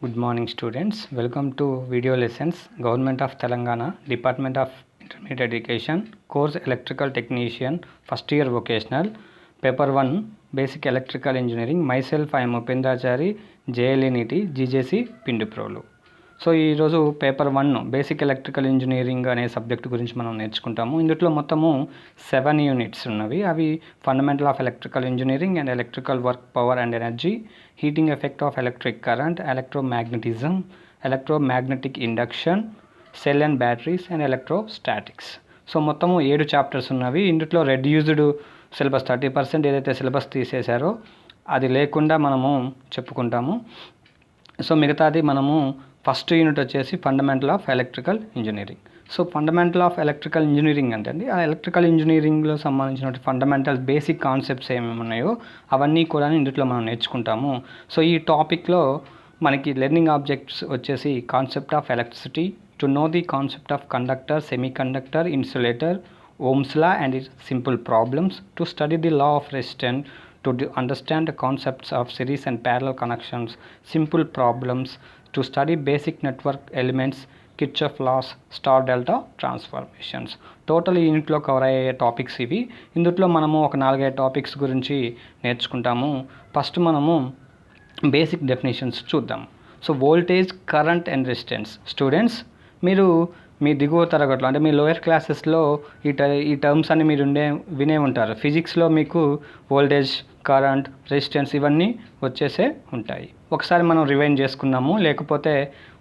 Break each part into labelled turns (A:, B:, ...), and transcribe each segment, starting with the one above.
A: Good morning students. Welcome to video lessons. Government of Telangana, Department of Intermediate Education, course Electrical Technician, first year vocational, paper 1, Basic Electrical Engineering. Myself, I am Upendrachari, JLNET, GJC, Pinduprolu. So ఈరోజు paper 1 basic electrical engineering అనే subject గురించి మనం నేర్చుకుంటాము. ఇందులో మొత్తము 7 units ఉన్నవి. అవి fundamental of electrical engineering and electrical work, power and energy, heating effect of electric current, electromagnetism, electromagnetic induction, cell and batteries and electrostatics. So మొత్తము 7 చాప్టర్స్ ఉన్నవి. ఇందులో రెడ్యూస్డ్ సిలబస్ 30% ఏదైతే సిలబస్ తీసేశారో అది లేకుండా మనము చెప్పుకుంటాము. సో మిగతాది మనము ఫస్ట్ యూనిట్ వచ్చేసి fundamental of electrical engineering. So fundamental of electrical engineering అంటే అండి ఆ ఎలక్ట్రికల్ ఇంజనీరింగ్లో సంబంధించిన ఫండమెంటల్ బేసిక్ కాన్సెప్ట్స్ ఏమేమి ఉన్నాయో అవన్నీ కూడా ఇందులో మనం నేర్చుకుంటాము. సో ఈ టాపిక్లో మనకి లెర్నింగ్ ఆబ్జెక్ట్స్ వచ్చేసి concept of electricity, to know the concept of conductor, semiconductor, insulator, Ohm's law and its simple problems, to study the law of resistance, to understand the concepts of series and parallel connections, simple problems, to study basic network elements, Kirchhoff laws, star delta transformations. Total యూనిట్లో cover అయ్యే topics ఇవి. ఇందులో మనము ఒక 4-5 topics గురించి నేర్చుకుంటాము. First మనము basic definitions చూద్దాం. So voltage, current and resistance. Students, మీరు మీ దిగువ తరగతిలో అంటే మీ లోయర్ క్లాసెస్లో ఈ టర్మ్స్ అన్ని మీరు వినే ఉంటారు. ఫిజిక్స్లో మీకు వోల్టేజ్, కరెంట్, రెసిస్టెన్స్ ఇవన్నీ వచ్చేసే ఉంటాయి. ఒకసారి మనం రివైండ్ చేసుకుందాము. లేకపోతే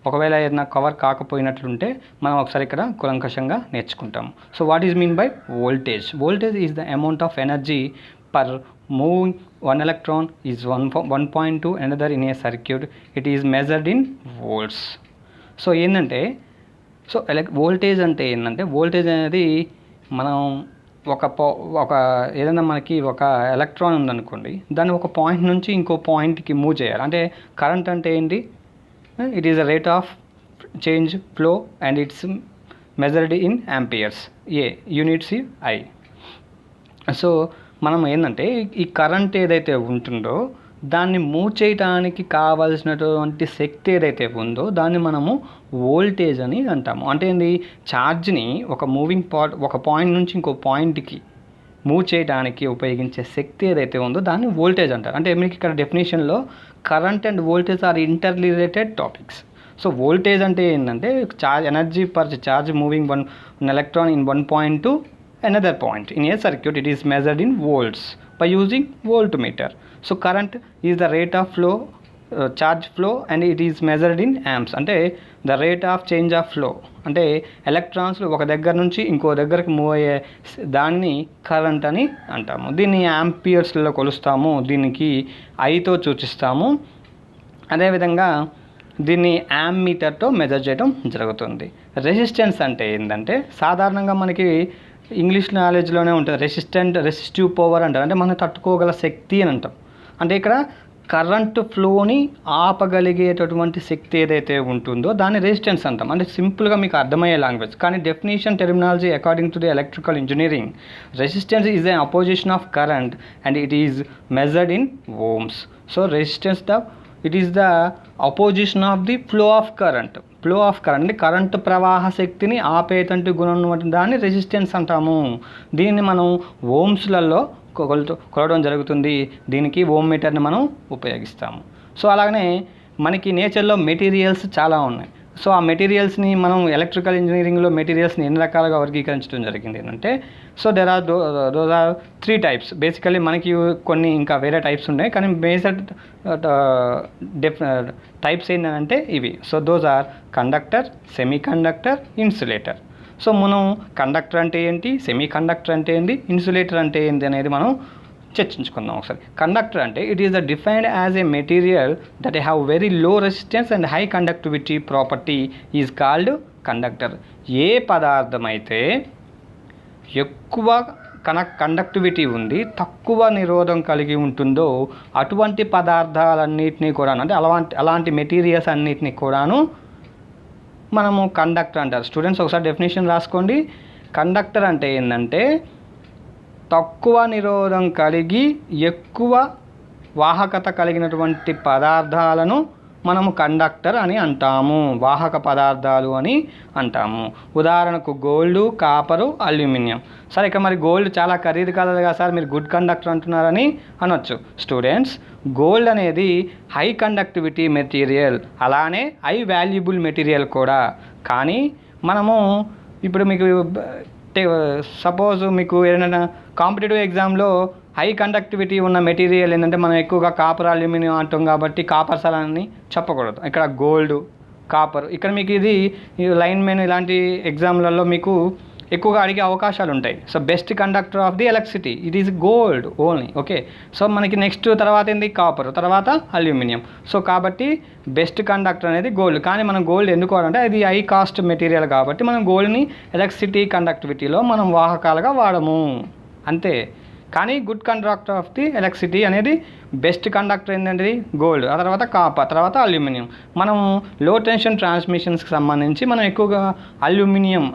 A: ఒకవేళ ఏదైనా కవర్ కాకపోయినట్లుంటే మనం ఒకసారి ఇక్కడ కులంకషంగా నేర్చుకుంటాము. So what is mean by voltage? Voltage is the amount of energy per moving one electron is 1.2 another in a circuit. It is measured in volts. So ఏంటంటే వోల్టేజ్ అంటే ఏంటంటే వోల్టేజ్ అనేది మనం ఒక ఏదైనా మనకి ఒక ఎలక్ట్రాన్ ఉందనుకోండి, దాన్ని ఒక పాయింట్ నుంచి ఇంకో పాయింట్కి మూవ్ చేయాలి. అంటే కరెంట్ అంటే ఏంటి? It is the rate of change flow and it's measured in amperes. Units I. So మనం ఏంటంటే ఈ కరెంట్ ఏదైతే ఉంటుందో దాన్ని మూవ్ చేయడానికి కావాల్సినటువంటి శక్తి ఏదైతే ఉందో దాన్ని మనము వోల్టేజ్ అని అంటాము. అంటే ఏంది? ఛార్జ్ని ఒక పాయింట్ నుంచి ఇంకో పాయింట్కి మూవ్ చేయడానికి ఉపయోగించే శక్తి ఏదైతే ఉందో దాన్ని వోల్టేజ్ అంటారు. అంటే మీకు ఇక్కడ డెఫినేషన్లో current and voltage are interrelated topics. So voltage అంటే ఏంటంటే energy per charge moving one electron in 1 point to another point in a circuit. It is measured in volts by using voltmeter. So current is the rate of flow, charge flow, and it is measured in amps. అంటే the rate of change of flow అంటే electrons ఒక దగ్గర నుంచి ఇంకో దగ్గరకు move అయ్యే దాన్ని current అని అంటాము. దీన్ని యాంపియర్స్లో కొలుస్తాము. దీనికి ఐతో సూచిస్తాము. అదేవిధంగా దీన్ని యామ్మీటర్తో మెజర్ చేయడం జరుగుతుంది. రెసిస్టెన్స్ అంటే ఏంటంటే సాధారణంగా మనకి ఇంగ్లీష్ నాలెడ్జ్లోనే ఉంటుంది. రెసిస్టివ్ పవర్ అంటారు. అంటే మనం తట్టుకోగల శక్తి అని అంటాం. అంటే ఇక్కడ కరెంటు ఫ్లోని ఆపగలిగేటటువంటి శక్తి ఏదైతే ఉంటుందో దాన్ని రెసిస్టెన్స్ అంటాం. అంటే సింపుల్గా మీకు అర్థమయ్యే లాంగ్వేజ్. కానీ definition terminology according to the electrical engineering, resistance is an opposition of current and it is measured in ohms. So resistance it is the opposition of the flow of current. అంటే current ప్రవాహ శక్తిని ఆపేటంటి గుణం దాన్ని resistance అంటాము. దీన్ని మనం ఓమ్స్లలో కొలవడం జరుగుతుంది. దీనికి ఓమ్ మీటర్ని మనం ఉపయోగిస్తాము. సో అలాగనే మనకి నేచర్లో మెటీరియల్స్ చాలా ఉన్నాయి. సో ఆ మెటీరియల్స్ని మనం ఎలక్ట్రికల్ ఇంజనీరింగ్లో మెటీరియల్స్ని ఎన్ని రకాలుగా వర్గీకరించడం జరిగింది అంటే దోస్ ఆర్ 3 types. బేసికల్లీ మనకి కొన్ని ఇంకా వేరే టైప్స్ ఉన్నాయి, కానీ బేసిక్ టైప్స్ ఏంటంటే ఇవి. So those are conductor, semiconductor, insulator. So మనం కండక్టర్ అంటే ఏంటి, సెమీ కండక్టర్ అంటే ఏంటి, ఇన్సులేటర్ అంటే ఏంటి అనేది మనం చర్చించుకుందాం ఒకసారి. కండక్టర్ అంటే it is defined as a material that have very low resistance and high conductivity property is called conductor. ఏ పదార్థం అయితే ఎక్కువ కండక్టివిటీ ఉంది, తక్కువ నిరోధం కలిగి ఉంటుందో అటువంటి పదార్థాలన్నింటినీ కూడా అంటే అలాంటి మెటీరియల్స్ అన్నిటినీ కూడాను మనము కండక్టర్ అంటారు. స్టూడెంట్స్ ఒకసారి డెఫినేషన్ రాసుకోండి. కండక్టర్ అంటే ఏంటంటే తక్కువ నిరోధం కలిగి ఎక్కువ వాహకత కలిగినటువంటి పదార్థాలను మనము కండక్టర్ అని అంటాము, వాహక పదార్థాలు అని అంటాము. ఉదాహరణకు గోల్డ్, కాపరు, అల్యూమినియం. సరే, ఇక మరి గోల్డ్ చాలా ఖరీదు కలదు కదా సార్, మీరు గుడ్ కండక్టర్ అంటున్నారని అనొచ్చు. స్టూడెంట్స్, గోల్డ్ అనేది హై కండక్టివిటీ మెటీరియల్, అలానే హై వాల్యుబుల్ మెటీరియల్ కూడా. కానీ మనము ఇప్పుడు మీకు సపోజ్ మీకు ఏదైనా కాంపిటేటివ్ ఎగ్జామ్లో హై కండక్టివిటీ ఉన్న మెటీరియల్ ఏంటంటే మనం ఎక్కువగా కాపర్, అల్యూమినియం అంటాం కాబట్టి కాపర్ అని చెప్పకూడదు. ఇక్కడ గోల్డ్, కాపర్, ఇక్కడ మీకు ఇది లైన్మెన్ ఇలాంటి ఎగ్జామ్లలో మీకు ఎక్కువగా అడిగే అవకాశాలు ఉంటాయి. So best conductor of the electricity it is gold only. Okay, so మనకి నెక్స్ట్ తర్వాత ఏంది కాపర్, తర్వాత అల్యూమినియం. సో కాబట్టి బెస్ట్ కండక్టర్ అనేది గోల్డ్. కానీ మనం గోల్డ్ ఎందుకు వాడంటే అది హై కాస్ట్ మెటీరియల్ కాబట్టి మనం గోల్డ్ని ఎలక్ట్రిసిటీ కండక్టివిటీలో మనం వాహకాలుగా వాడము అంతే. కానీ good conductor of the electricity అనేది బెస్ట్ కండక్టర్ ఏంటంటే గోల్డ్, ఆ తర్వాత కాపర్, తర్వాత అల్యూమినియం. మనం లో టెన్షన్ ట్రాన్స్మిషన్స్కి సంబంధించి మనం ఎక్కువగా అల్యూమినియం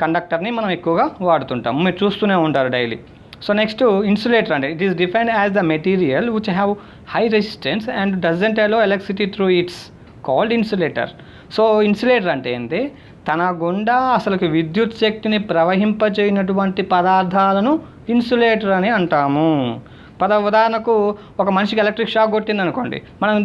A: కండక్టర్ని మనం ఎక్కువగా వాడుతుంటాం, మీరు చూస్తూనే ఉంటారు డైలీ. సో నెక్స్ట్ ఇన్సులేటర్ అంటే it is defined as the material which have high resistance and doesn't allow electricity through it's called insulator. So insulator అంటే ఏంటి, తన గుండా అసలుకి విద్యుత్ శక్తిని ప్రవహింపచేయనటువంటి పదార్థాలను ఇన్సులేటర్ అని అంటాము. ఉదాహరణకు ఒక మనిషికి ఎలక్ట్రిక్ షాక్ కొట్టింది అనుకోండి, మనం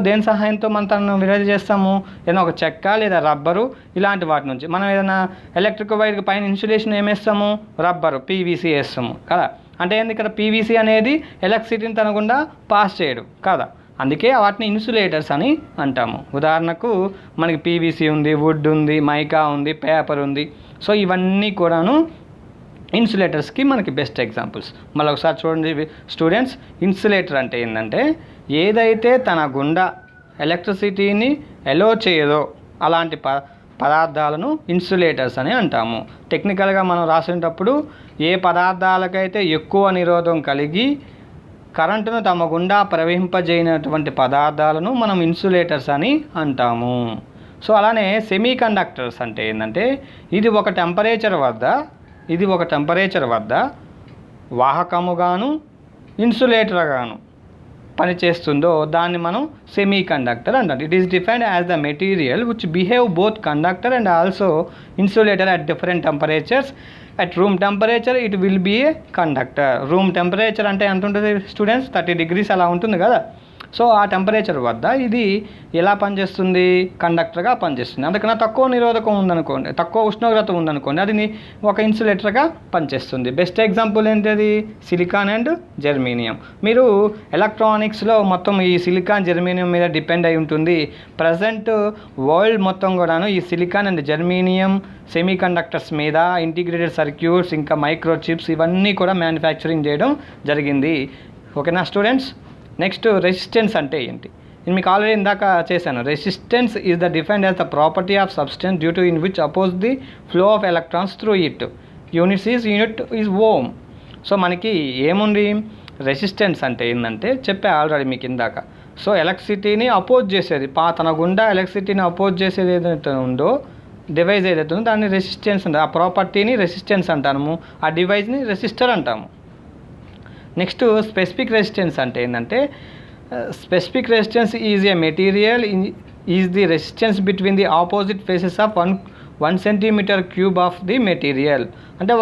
A: దేని సహాయంతో మనం తనను విడుదల చేస్తాము, ఏదైనా ఒక చెక్క లేదా రబ్బరు ఇలాంటి వాటి నుంచి. మనం ఏదైనా ఎలక్ట్రిక్ వైర్కి పైన ఇన్సులేషన్ ఏమేస్తాము, రబ్బరు, పీవీసీ వేస్తాము కదా. అంటే ఏంది, ఇక్కడ పీవీసీ అనేది ఎలక్ట్రిసిటీని తన గుండా పాస్ చేయడు కదా, అందుకే వాటిని ఇన్సులేటర్స్ అని అంటాము. ఉదాహరణకు మనకి పీవీసీ ఉంది, వుడ్ ఉంది, మైకా ఉంది, పేపర్ ఉంది. సో ఇవన్నీ కూడాను ఇన్సులేటర్స్కి మనకి బెస్ట్ ఎగ్జాంపుల్స్. మళ్ళీ ఒకసారి చూడండి స్టూడెంట్స్, ఇన్సులేటర్ అంటే ఏంటంటే ఏదైతే తన గుండా ఎలక్ట్రిసిటీని ఎలో చేయదో అలాంటి పదార్థాలను ఇన్సులేటర్స్ అని అంటాము. టెక్నికల్గా మనం రాసేటప్పుడు ఏ పదార్థాలకైతే ఎక్కువ నిరోధం కలిగి కరెంటును తమ గుండా ప్రవహింపజేయనటువంటి పదార్థాలను మనం ఇన్సులేటర్స్ అని అంటాము. సో అలానే సెమీ కండక్టర్స్ అంటే ఏంటంటే ఇది ఒక టెంపరేచర్ వద్ద వాహకముగాను ఇన్సులేటర్గాను పనిచేస్తుందో దాన్ని మనం సెమీ కండక్టర్ అంటాం. It is defined as the material which behave both conductor and also insulator at different temperatures. At room temperature it will be a conductor. Room temperature అంటే ఎంత ఉంటుంది స్టూడెంట్స్, 30 degrees అలా ఉంటుంది కదా. సో ఆ temperature వద్ద ఇది ఎలా పనిచేస్తుంది, కండక్టర్గా పనిచేస్తుంది. అందుకన్నా తక్కువ నిరోధకం ఉందనుకోండి, తక్కువ ఉష్ణోగ్రత ఉందనుకోండి, అది ఒక ఇన్సులేటర్గా పనిచేస్తుంది. బెస్ట్ ఎగ్జాంపుల్ ఏంటది, సిలికాన్ అండ్ జెర్మేనియం. మీరు ఎలక్ట్రానిక్స్లో మొత్తం ఈ సిలికాన్ జెర్మేనియం మీద డిపెండ్ అయి ఉంటుంది. ప్రజెంట్ వరల్డ్ మొత్తం కూడాను ఈ silicon and germanium semi conductors మీద ఇంటిగ్రేటెడ్ సర్క్యూట్స్ ఇంకా మైక్రో చిప్స్ ఇవన్నీ కూడా మ్యానుఫ్యాక్చరింగ్ చేయడం జరిగింది. ఓకేనా స్టూడెంట్స్. నెక్స్ట్ రెసిస్టెన్స్ అంటే ఏంటి, నేను మీకు ఆల్రెడీ ఇందాక చేశాను. Resistance is the defined as the property of substance due to in which oppose the flow of electrons through it. Unit is ohm. So మనకి ఏముంది, రెసిస్టెన్స్ అంటే ఏంటంటే చెప్పే ఆల్రెడీ మీకు ఇందాక. సో ఎలక్ట్రిసిటీని అపోజ్ చేసేది, తన గుండా ఎలక్ట్రిసిటీని అపోజ్ చేసేది ఏదైతే ఉందో డివైస్ ఏదైతే ఉందో దాన్ని రెసిస్టెన్స్ అంటారు. ఆ ప్రాపర్టీని రెసిస్టెన్స్ అంటాము, ఆ డివైస్ని రెసిస్టర్ అంటాము. నెక్స్ట్ స్పెసిఫిక్ రెసిస్టెన్స్ అంటే ఏంటంటే specific resistance is a material is the resistance between the opposite faces of 1 cm³ of the material. అంటే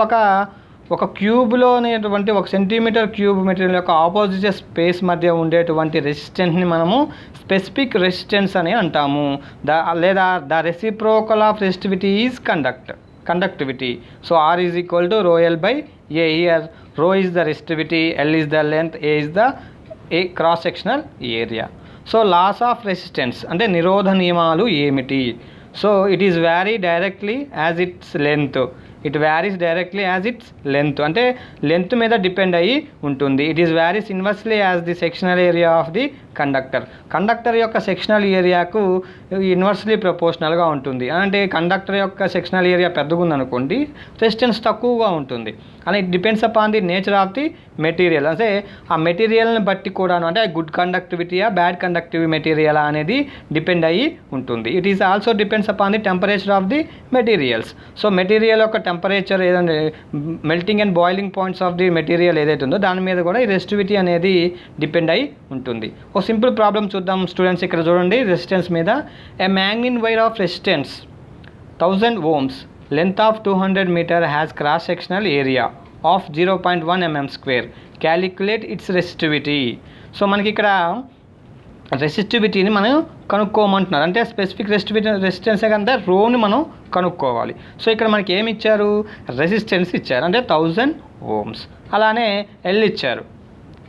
A: ఒక క్యూబ్లోనేటువంటి 1 cm³ మెటీరియల్ యొక్క ఆపోజిట్ స్పేస్ మధ్య ఉండేటువంటి రెసిస్టెన్స్ని మనము స్పెసిఫిక్ రెసిస్టెన్స్ అని అంటాము. లేదా the reciprocal of resistivity is conductivity. So R is equal to ρl/A. Here rho is the resistivity, L is the length, A is the cross sectional area. So laws of resistance అంటే నిరోధ నియమాలు ఏమిటి? So it is vary directly as its length. It varies directly as its length, అంటే length మీద depend అయ్యి ఉంటుంది. It is varies inversely as the sectional area of the conductor యొక్క sectional ఏరియాకు ఇన్వర్స్లీ ప్రపోర్షనల్గా ఉంటుంది. అంటే కండక్టర్ యొక్క సెక్షనల్ ఏరియా పెద్దగా ఉందనుకోండి, రెసిస్టెన్స్ తక్కువగా ఉంటుంది. And it depends upon the nature of the material. అంటే ఆ మెటీరియల్ని బట్టి కూడాను, అంటే గుడ్ కండక్టివిటీయా బ్యాడ్ కండక్టివ్ మెటీరియల్ అనేది డిపెండ్ అయ్యి ఉంటుంది. It is also depends upon the temperature of the materials. So material యొక్క టెంపరేచర్ ఏదంటే melting and boiling points of the material ఏదైతే ఉందో దాని మీద కూడా ఈ రెసిస్టివిటీ అనేది డిపెండ్ అయి ఉంటుంది. ఒక సింపుల్ ప్రాబ్లం చూద్దాం స్టూడెంట్స్. ఇక్కడ చూడండి రెసిస్టెన్స్ మీద a magnet wire of resistance 1000 ohms length of 200 meter has cross sectional area of 0.1 mm square. Calculate its resistivity. So మనకి ఇక్కడ రెసిస్టివిటీని మనం కనుక్కోమంటున్నారు. అంటే స్పెసిఫిక్ రెసిస్టెన్సే కంటే రోని మనం కనుక్కోవాలి. సో ఇక్కడ మనకి ఏమి ఇచ్చారు, రెసిస్టెన్స్ ఇచ్చారు అంటే 1000 ohms. అలానే ఎల్ ఇచ్చారు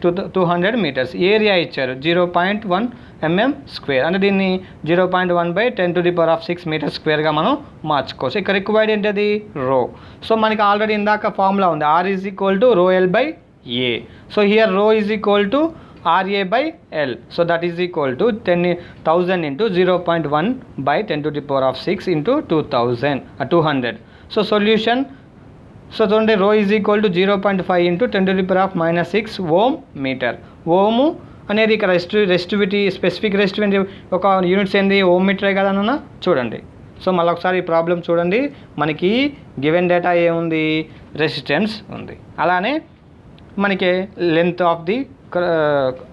A: 200 meters, ఏరియా ఇచ్చారు 0.1 mm square. అంటే దీన్ని 0.1/10⁶ మీటర్ స్క్వేర్గా మనం మార్చుకోవచ్చు. ఇక్కడ రిక్వైర్డ్ ఏంటది రో. సో మనకి ఆల్రెడీ ఇందాక ఫార్ములా ఉంది, R is equal to ρl/A. So here rho is equal to RA/L. So that is equal to 10,000 into 0.1/10⁶ into 200. So solution. So చూడండి rho is equal to 0.5 into 10⁻⁻6 ohm metre. Ohm అనేది ఇక్కడ resistivity specific resistivity ఒక units ఏంది ohm మీటరే కదా అన్న. చూడండి. So మళ్ళీ ఒకసారి ఈ ప్రాబ్లం చూడండి. మనకి గివెన్ డేటా ఏముంది, రెసిస్టెన్స్ ఉంది. అలానే మనకి లెంత్ ఆఫ్ ది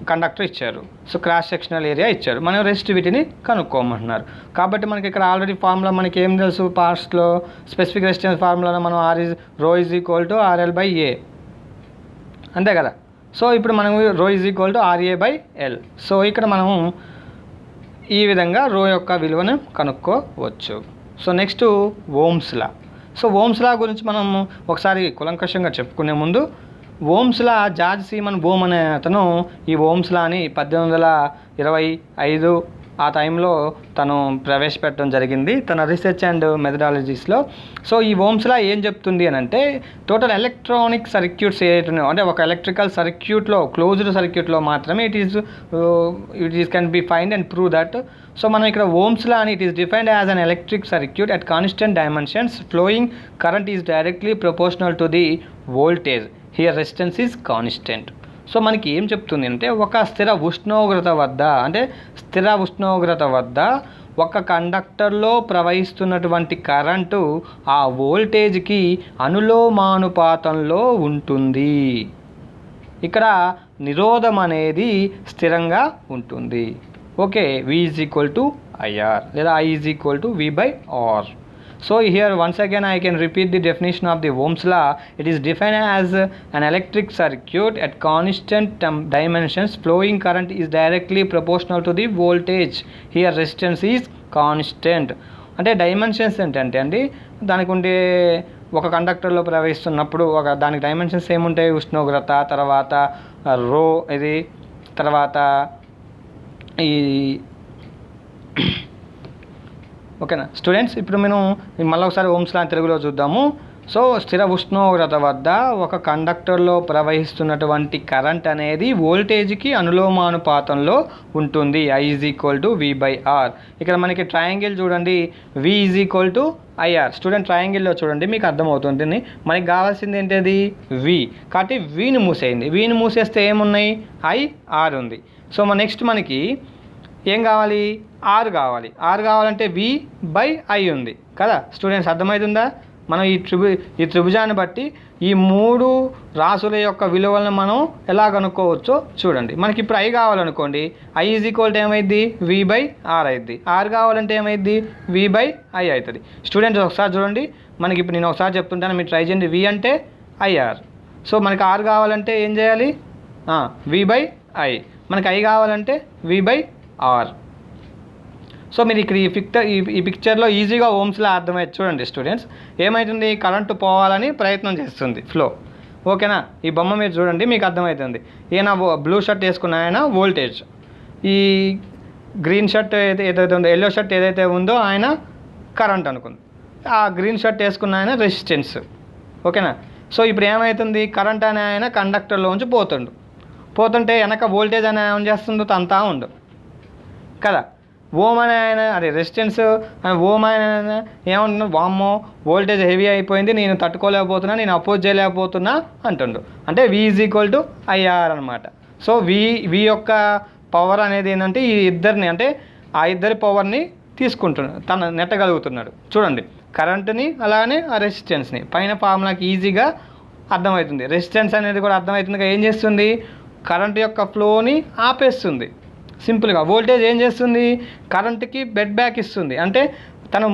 A: కండక్టర్ ఇచ్చారు. సో క్రాస్ సెక్షనల్ ఏరియా ఇచ్చారు. మనం రెసిస్టివిటీని కనుక్కోమంటున్నారు. కాబట్టి మనకి ఇక్కడ ఆల్రెడీ ఫార్ములా మనకి ఏం తెలుసు, పాస్ట్లో స్పెసిఫిక్ రెసిస్టెన్స్ ఫార్ములాలో మనం రో ఈజ్ ఈక్వల్ టు RL/A అంతే కదా. సో ఇప్పుడు మనం రో is equal to RA/L. So ఇక్కడ మనం ఈ విధంగా రో యొక్క విలువను కనుక్కోవచ్చు. So next Ohm's law. So Ohm's law గురించి మనం ఒకసారి కులంకషంగా చెప్పుకునే ముందు, Ohm's law George Simon Ohm అనే అతను ఈ ఓమ్స్ లాని 1825 ఆ టైంలో తను ప్రవేశపెట్టడం జరిగింది తన రీసెర్చ్ అండ్ మెథడాలజీస్లో. సో ఈ ఓమ్స్ లా ఏం చెప్తుంది అని అంటే, టోటల్ ఎలక్ట్రానిక్ సర్క్యూట్స్ ఏదైతున్నాయో అంటే ఒక ఎలక్ట్రికల్ సర్క్యూట్లో క్లోజ్డ్ సర్క్యూట్లో మాత్రమే it is can be find and prove that. So మనం ఇక్కడ ఓమ్స్ లా అని it is defined as an electric circuit at constant dimensions flowing current is directly proportional to the voltage. Here resistance is constant. So మనకి ఏం చెప్తుంది అంటే, ఒక స్థిర ఉష్ణోగ్రత వద్ద ఒక కండక్టర్లో ప్రవహిస్తున్నటువంటి కరెంటు ఆ వోల్టేజ్కి అనులోమానుపాతంలో ఉంటుంది. ఇక్కడ నిరోధం అనేది స్థిరంగా ఉంటుంది. Okay, V is equal to IR లేదా I is equal to V/R. So here once again I can repeat the definition of the Ohm's law. It is defined as an electric circuit at constant dimensions. Flowing current is directly proportional to the voltage. Here resistance is constant. అంటే dimensions ఏంటంటే అండి, దానికి ఉండే ఒక కండక్టర్లో ప్రవహిస్తున్నప్పుడు దానికి dimensions ఏముంటాయి, ఉష్ణోగ్రత, తర్వాత రో, ఇది తర్వాత ఈ ఓకేనా స్టూడెంట్స్. ఇప్పుడు మనం మళ్ళీ ఒకసారి ఓమ్స్ లా తెలుగులో చూద్దాము. సో స్థిర ఉష్ణోగ్రత వద్ద ఒక కండక్టర్లో ప్రవహిస్తున్నటువంటి కరెంట్ అనేది వోల్టేజ్కి అనులోమానుపాతంలో ఉంటుంది. I is equal to V/R. ఇక్కడ మనకి ట్రయాంగిల్ చూడండి, V is equal to IR. Student ట్రయాంగిల్లో చూడండి మీకు అర్థమవుతుంది. మనకి కావాల్సింది ఏంటది V. కాబట్టి వీని మూసేయండి. వీని మూసేస్తే ఏమున్నాయి, IR ఉంది. సో నెక్స్ట్ మనకి ఏం కావాలి, R కావాలి. R కావాలంటే V/I ఉంది కదా స్టూడెంట్స్, అర్థమవుతుందా. మనం ఈ త్రిభుజాన్ని బట్టి ఈ మూడు రాసుల యొక్క విలువలను మనం ఎలా కనుక్కోవచ్చో చూడండి. మనకి ఇప్పుడు I కావాలనుకోండి, I ఈజ్ ఈక్వల్ టు ఏమైద్ది, V/R అవుద్ది. R కావాలంటే ఏమైద్ది, V/I అవుతుంది. స్టూడెంట్స్ ఒకసారి చూడండి, మనకి ఇప్పుడు నేను ఒకసారి చెప్తుంటాను, మీరు ట్రై చేయండి. V అంటే IR. సో మనకి R కావాలంటే ఏం చేయాలి, V/I. మనకి I కావాలంటే V/R. సో మీరు ఇక్కడ ఈ పిక్చర్లో ఈజీగా ఓమ్స్ లా అర్థమయ్యేది చూడండి స్టూడెంట్స్. ఏమవుతుంది, కరెంటు పోవాలని ప్రయత్నం చేస్తుంది, ఫ్లో. ఓకేనా, ఈ బొమ్మ మీరు చూడండి మీకు అర్థమవుతుంది. ఈయన బ్లూ షర్ట్ వేసుకున్న ఆయన వోల్టేజ్, ఈ గ్రీన్ షర్ట్ ఏదైతే ఉందో, ఎల్లో షర్ట్ ఏదైతే ఉందో ఆయన కరెంట్ అనుకుంది, ఆ గ్రీన్ షర్ట్ వేసుకున్న ఆయన రెసిస్టెన్స్. ఓకేనా. సో ఇప్పుడు ఏమవుతుంది, కరెంట్ అనే ఆయన కండక్టర్లోంచి పోతుంటే వెనక వోల్టేజ్ అనే ఏం చేస్తుందో తంతా ఉండు కదా. ఓమ్ అనే ఆయన అదే రెసిస్టెన్స్ ఓమ్ ఆయన ఏమంటున్నాడు, వామ్మో వోల్టేజ్ హెవీ అయిపోయింది, నేను తట్టుకోలేకపోతున్నా, నేను అపోజ్ చేయలేకపోతున్నా అంటుండు. అంటే V is equal to IR అనమాట. సో V యొక్క పవర్ అనేది ఏంటంటే ఈ ఇద్దరిని, అంటే ఆ ఇద్దరి పవర్ని తీసుకుంటున్నాడు, తన నెట్టగలుగుతున్నాడు. చూడండి, కరెంటుని అలానే ఆ రెసిస్టెన్స్ని. పైన ఫార్ములాకి ఈజీగా అర్థమవుతుంది. రెసిస్టెన్స్ అనేది కూడా అర్థమవుతుందిగా. ఏం చేస్తుంది? కరెంట్ యొక్క ఫ్లోని ఆపేస్తుంది. సింపుల్గా వోల్టేజ్ ఏం చేస్తుంది? కరెంటుకి బెడ్ బ్యాక్ ఇస్తుంది. అంటే తను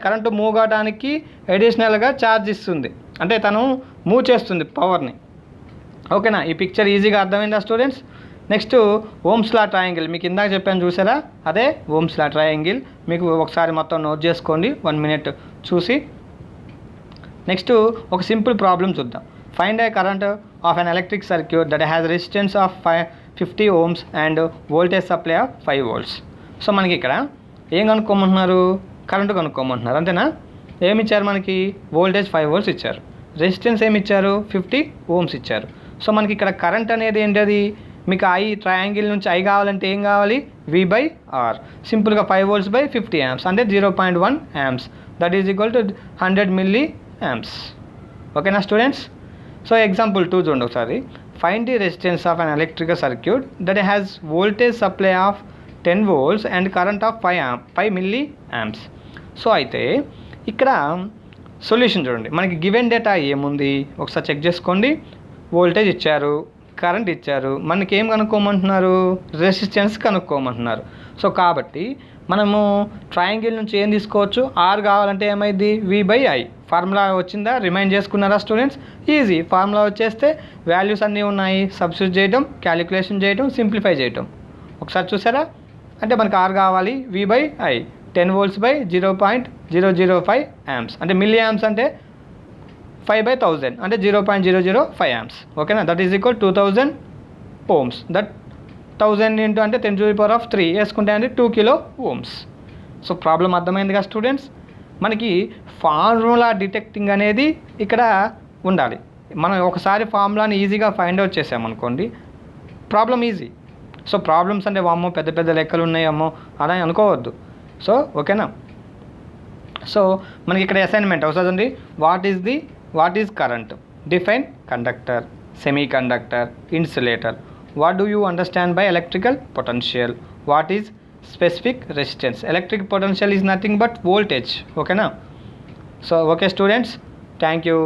A: కరెంటు మూవ్ కావడానికి అడిషనల్గా ఛార్జ్ ఇస్తుంది. అంటే తను మూవ్ చేస్తుంది పవర్ని. ఓకేనా? ఈ పిక్చర్ ఈజీగా అర్థమైందా students? Next Ohm's law triangle మీకు ఇందాక చెప్పాను చూసారా, అదే ఓమ్స్ లా ట్రయాంగిల్. మీకు ఒకసారి మొత్తం నోట్ చేసుకోండి 1 minute చూసి. నెక్స్ట్ ఒక సింపుల్ ప్రాబ్లం చూద్దాం. Find a current of an electric circuit that has resistance of 50 ohms and voltage supply of 5 volts. So మనకి ఇక్కడ ఏం కనుక్కోమంటున్నారు? కరెంటు కనుక్కోమంటున్నారు, అంతేనా? ఏమి ఇచ్చారు మనకి? వోల్టేజ్ 5 volts ఇచ్చారు. రెసిస్టెన్స్ ఏమి ఇచ్చారు? 50 ohms ఇచ్చారు. సో మనకి ఇక్కడ కరెంట్ అనేది ఏంటది? మీకు ఐ ట్రయాంగిల్ నుంచి ఐ కావాలంటే ఏం కావాలి? V/R. సింపుల్గా 5 volts by 50 amps అంటే 0.1 amps. That is equal to 100 milliamps. ఓకేనా స్టూడెంట్స్? సో ఎగ్జాంపుల్ 2 చూడండి ఒకసారి. Find the resistance of an electrical circuit that has voltage supply of 10 volts and current of 5 milliamps. So అయితే ఇక్కడ solution చూడండి. మనకి given data ఏముంది ఒకసారి చెక్ చేసుకోండి. వోల్టేజ్ ఇచ్చారు, కరెంట్ ఇచ్చారు, మనకి ఏం కనుక్కోమంటున్నారు? రెసిస్టెన్స్ కనుక్కోమంటున్నారు. సో కాబట్టి మనము ట్రయాంగిల్ నుంచి ఏం తీసుకోవచ్చు? ఆర్ కావాలంటే ఏమైంది? V/I. ఫార్ములా వచ్చిందా? రిమైండ్ చేసుకున్నారా స్టూడెంట్స్? ఈజీ. ఫార్ములా వచ్చేస్తే వాల్యూస్ అన్నీ ఉన్నాయి, సబ్స్టిట్యూట్ చేయడం, క్యాలిక్యులేషన్ చేయడం, సింప్లిఫై చేయడం. ఒకసారి చూసారా? అంటే మనకి ఆర్ కావాలి V/I. 10 volts by 0.005 amps అంటే మిల్లీ యాంప్స్ అంటే 5/1000 అంటే 0.005 amps. ఓకేనా? That is equal 2000 ohms. That 1000 into అంటే 10⁻³ వేసుకుంటే అంటే 2 kilo ohms. సో ప్రాబ్లం అర్థమైందిగా స్టూడెంట్స్? మనకి ఫార్ములా డిటెక్టింగ్ అనేది ఇక్కడ ఉండాలి. మనం ఒకసారి ఫార్ములాని ఈజీగా ఫైండ్ అవుట్ చేసామనుకోండి, ప్రాబ్లం ఈజీ. సో ప్రాబ్లమ్స్ అంటే వామ్మో పెద్ద పెద్ద లెక్కలు ఉన్నాయేమో అలా అనుకోవద్దు. సో ఓకేనా? సో మనకి ఇక్కడ అసైన్మెంట్ అవుతుందండి. What is current? Define conductor, semiconductor, insulator. What do you understand by electrical potential? What is specific resistance? Electric potential is nothing but voltage. ఓకేనా? So okay students, thank you.